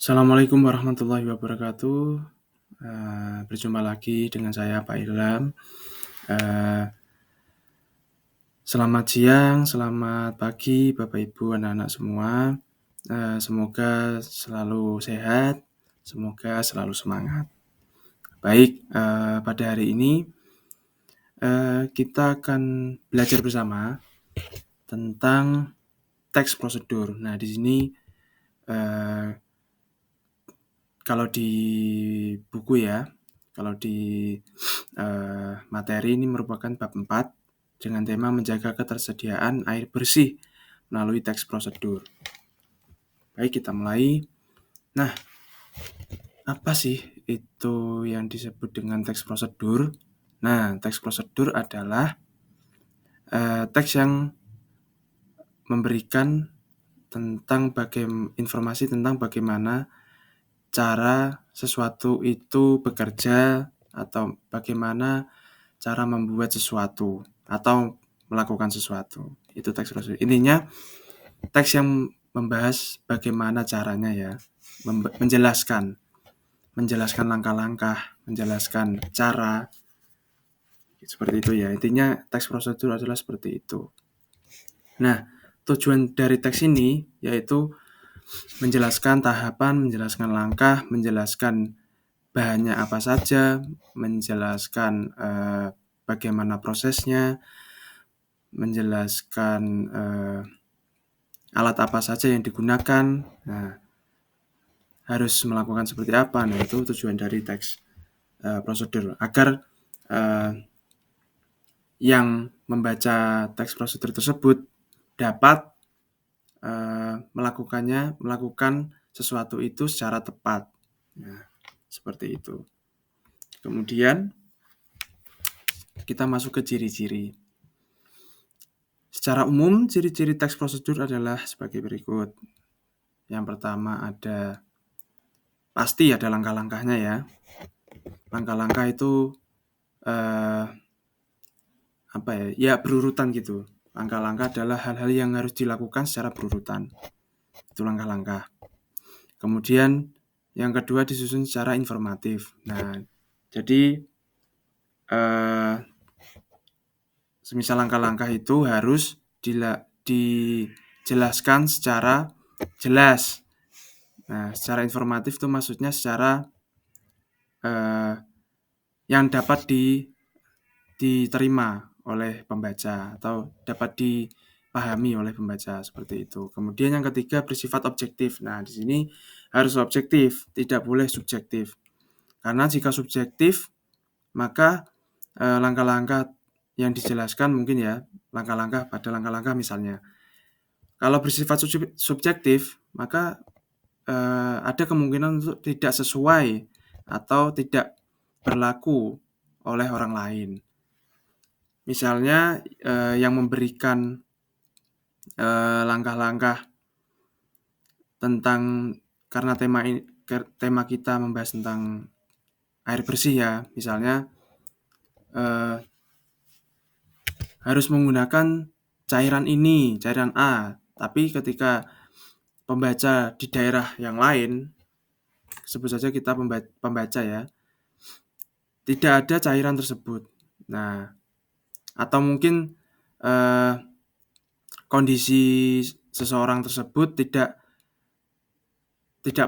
Assalamualaikum warahmatullahi wabarakatuh. Berjumpa lagi dengan saya Pak Ilham. Eee, Selamat siang, selamat pagi Bapak Ibu, anak-anak semua. Semoga selalu sehat, semoga selalu semangat. Baik, pada hari ini, kita akan belajar bersama tentang teks prosedur. Nah, di sini, eee, kalau di buku ya, kalau di materi ini merupakan bab 4 dengan tema menjaga ketersediaan air bersih melalui teks prosedur. Baik, kita mulai. Nah, apa sih itu yang disebut dengan teks prosedur? Nah, teks prosedur adalah teks yang memberikan informasi tentang bagaimana cara sesuatu itu bekerja atau bagaimana cara membuat sesuatu atau melakukan sesuatu. Itu teks prosedur. Intinya teks yang membahas bagaimana caranya ya, menjelaskan langkah-langkah, menjelaskan cara, seperti itu ya. Intinya teks prosedur adalah seperti itu. Nah, tujuan dari teks ini yaitu menjelaskan tahapan, menjelaskan langkah, menjelaskan bahannya apa saja, menjelaskan bagaimana prosesnya, menjelaskan alat apa saja yang digunakan. Nah, harus melakukan seperti apa. Nah, itu tujuan dari teks prosedur agar yang membaca teks prosedur tersebut dapat melakukan sesuatu itu secara tepat. Nah, seperti itu. Kemudian kita masuk ke ciri-ciri. Secara umum, ciri-ciri teks prosedur adalah sebagai berikut. Yang pertama pasti ada langkah-langkahnya ya. Langkah-langkah itu berurutan gitu. Langkah-langkah adalah hal-hal yang harus dilakukan secara berurutan. Itu langkah-langkah. Kemudian yang kedua disusun secara informatif. Nah, jadi semisal langkah-langkah itu harus dijelaskan secara jelas. Nah, secara informatif itu maksudnya secara yang dapat diterima oleh pembaca atau dapat dipahami oleh pembaca, seperti itu. Kemudian yang ketiga bersifat objektif. Nah, di sini harus objektif, tidak boleh subjektif. Karena jika subjektif, maka langkah-langkah yang dijelaskan mungkin ya, langkah-langkah misalnya. Kalau bersifat subjektif, maka ada kemungkinan untuk tidak sesuai atau tidak berlaku oleh orang lain. Misalnya yang memberikan langkah-langkah tentang, karena tema kita membahas tentang air bersih ya, misalnya harus menggunakan cairan ini, cairan A, tapi ketika pembaca di daerah yang lain, sebut saja kita pembaca ya, tidak ada cairan tersebut. Nah, atau mungkin kondisi seseorang tersebut tidak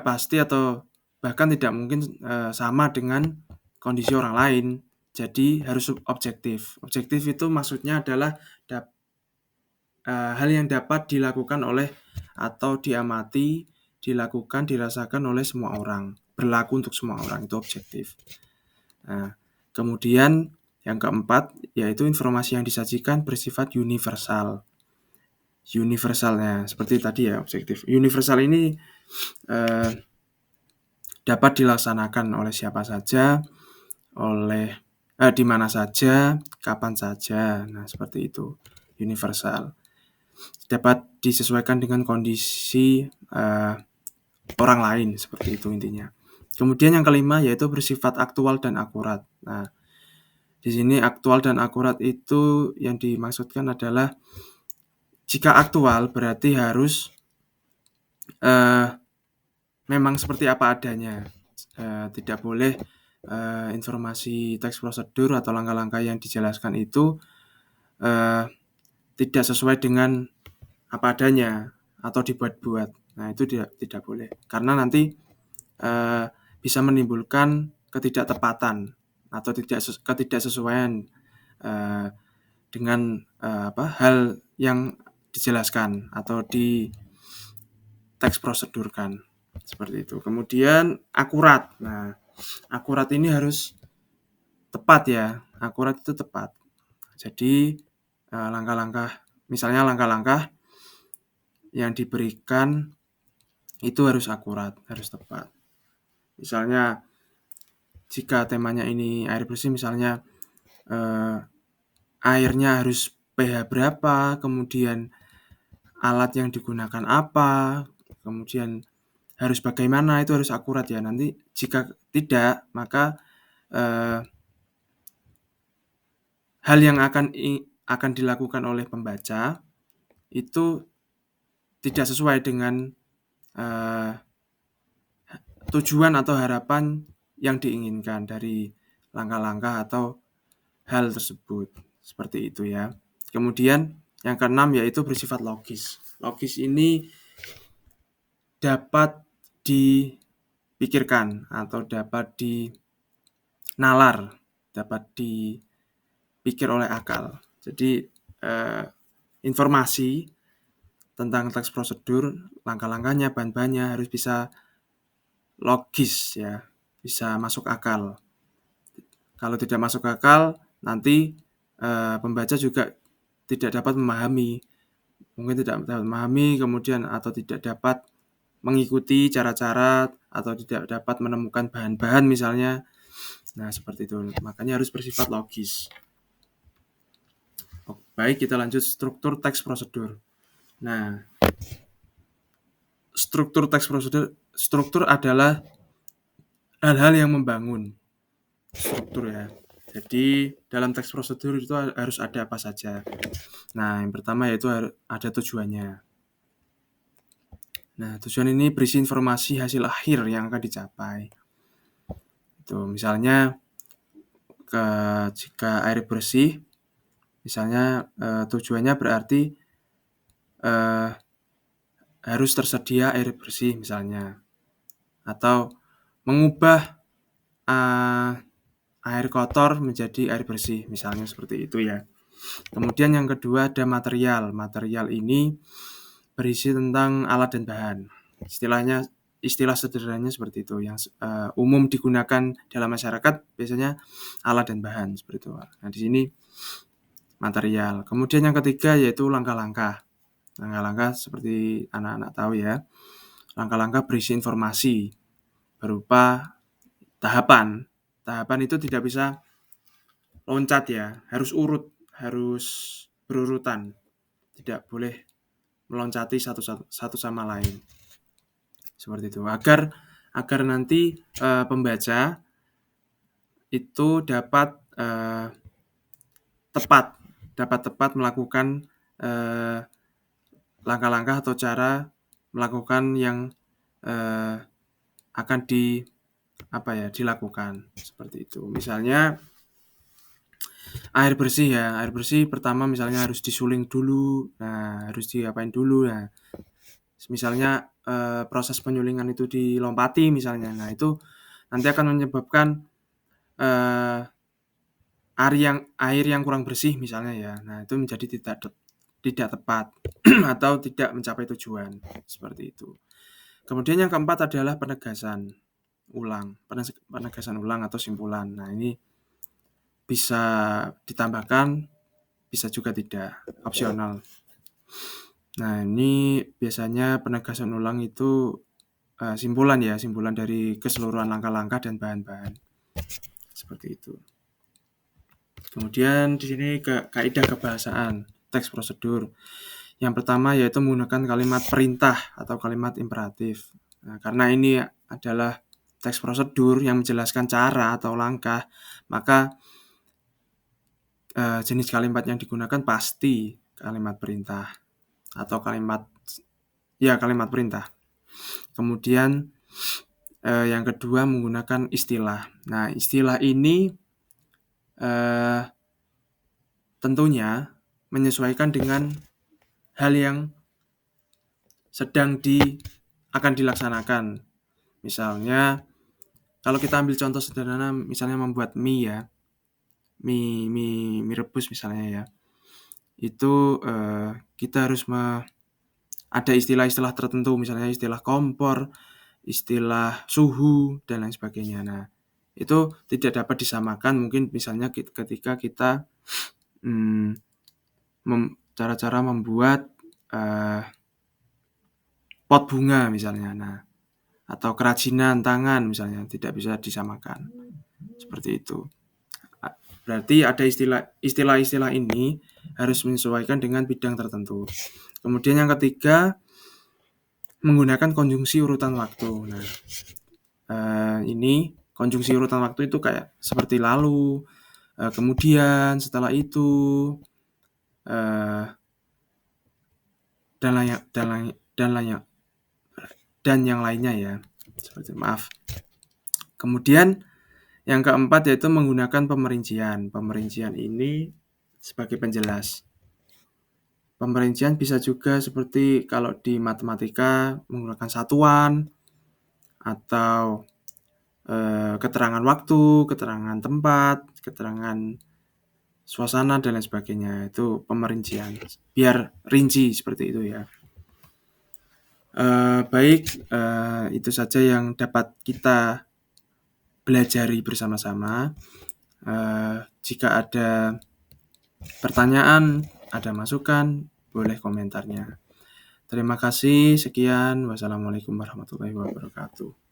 pasti atau bahkan tidak mungkin sama dengan kondisi orang lain. Jadi harus objektif. Objektif itu maksudnya adalah hal yang dapat dilakukan oleh atau diamati, dilakukan, dirasakan oleh semua orang. Berlaku untuk semua orang, itu objektif. Nah, kemudian yang keempat yaitu informasi yang disajikan bersifat universal. Universalnya seperti tadi ya, objektif. Universal ini dapat dilaksanakan oleh siapa saja, di mana saja, kapan saja. Nah, seperti itu. Universal. Dapat disesuaikan dengan kondisi orang lain, seperti itu intinya. Kemudian yang kelima yaitu bersifat aktual dan akurat. Nah, di sini aktual dan akurat itu yang dimaksudkan adalah jika aktual berarti harus memang seperti apa adanya. Tidak boleh informasi teks prosedur atau langkah-langkah yang dijelaskan itu eh, tidak sesuai dengan apa adanya atau dibuat-buat. Nah, itu tidak boleh. Karena nanti eh, bisa menimbulkan ketidaktepatan atau ketidaksesuaian eh, dengan hal yang dijelaskan atau di teks prosedurkan seperti itu. Kemudian akurat. Nah, akurat ini harus tepat ya. Akurat itu tepat. Jadi langkah-langkah, misalnya langkah-langkah yang diberikan itu harus akurat, harus tepat. Misalnya jika temanya ini air bersih, misalnya eh, airnya harus pH berapa, kemudian alat yang digunakan apa, kemudian harus bagaimana, itu harus akurat ya. Nanti jika tidak, maka eh, hal yang akan dilakukan oleh pembaca itu tidak sesuai dengan eh, tujuan atau harapan yang diinginkan dari langkah-langkah atau hal tersebut. Seperti itu ya. Kemudian yang keenam yaitu bersifat logis. Logis ini dapat dipikirkan atau dapat dinalar, dapat dipikir oleh akal. Jadi informasi tentang teks prosedur, langkah-langkahnya, bahan-bahannya harus bisa logis ya, bisa masuk akal. Kalau tidak masuk akal, nanti pembaca juga tidak dapat memahami, mungkin tidak dapat memahami, kemudian atau tidak dapat mengikuti cara-cara atau tidak dapat menemukan bahan-bahan misalnya. Nah, seperti itu. Makanya harus bersifat logis. Baik, kita lanjut struktur teks prosedur. Nah, struktur adalah hal-hal yang membangun struktur ya. Jadi dalam teks prosedur itu harus ada apa saja. Nah, yang pertama yaitu ada tujuannya. Nah, tujuan ini berisi informasi hasil akhir yang akan dicapai. Itu misalnya jika air bersih, misalnya tujuannya berarti eh, harus tersedia air bersih misalnya, atau mengubah eh, air kotor menjadi air bersih, misalnya seperti itu ya. Kemudian yang kedua ada material. Material ini berisi tentang alat dan bahan. Istilah sederhananya seperti itu. Yang umum digunakan dalam masyarakat biasanya alat dan bahan seperti itu. Nah, di sini material. Kemudian yang ketiga yaitu langkah-langkah. Langkah-langkah seperti anak-anak tahu ya. Langkah-langkah berisi informasi berupa tahapan. Tahapan itu tidak bisa loncat ya, harus urut, harus berurutan. Tidak boleh meloncati satu sama lain. Seperti itu. Agar nanti pembaca itu dapat tepat melakukan langkah-langkah atau cara melakukan yang akan dilakukan seperti itu. Misalnya air bersih ya, air bersih pertama misalnya harus disuling dulu. Nah, harus diapain dulu. Nah, misalnya proses penyulingan itu dilompati misalnya. Nah, itu nanti akan menyebabkan air yang kurang bersih misalnya ya. Nah, itu menjadi tidak tepat atau tidak mencapai tujuan seperti itu. Kemudian yang keempat adalah penegasan ulang atau simpulan. Nah, ini bisa ditambahkan, bisa juga tidak, opsional. Nah, ini biasanya penegasan ulang itu simpulan dari keseluruhan langkah-langkah dan bahan-bahan. Seperti itu. Kemudian di sini kaidah kebahasaan teks prosedur. Yang pertama yaitu menggunakan kalimat perintah atau kalimat imperatif. Nah, karena ini adalah teks prosedur yang menjelaskan cara atau langkah, maka jenis kalimat yang digunakan pasti kalimat perintah atau kalimat perintah. Kemudian Yang kedua menggunakan istilah. Nah, istilah ini eee, tentunya menyesuaikan dengan hal yang akan dilaksanakan. Misalnya, kalau kita ambil contoh sederhana, misalnya membuat mie ya, mie rebus misalnya ya, itu kita harus ada istilah-istilah tertentu, misalnya istilah kompor, istilah suhu, dan lain sebagainya. Nah, itu tidak dapat disamakan mungkin misalnya ketika kita mmm, cara-cara membuat pot bunga misalnya. Nah, atau kerajinan tangan misalnya, tidak bisa disamakan, seperti itu. Berarti ada istilah-istilah ini harus menyesuaikan dengan bidang tertentu. Kemudian yang ketiga, menggunakan konjungsi urutan waktu. Nah, ini konjungsi urutan waktu itu kayak seperti lalu, kemudian, setelah itu, eee, dan layak dan lay dan layak dan yang lainnya ya, maaf. Kemudian yang keempat yaitu menggunakan pemerincian. Pemerincian ini sebagai penjelas. Pemerincian bisa juga seperti kalau di matematika menggunakan satuan atau keterangan waktu, keterangan tempat, keterangan suasana dan lain sebagainya. Itu pemerincian. Biar rinci seperti itu ya. Baik, itu saja yang dapat kita pelajari bersama-sama. Jika ada pertanyaan, ada masukan, boleh komentarnya. Terima kasih, sekian. Wassalamualaikum warahmatullahi wabarakatuh.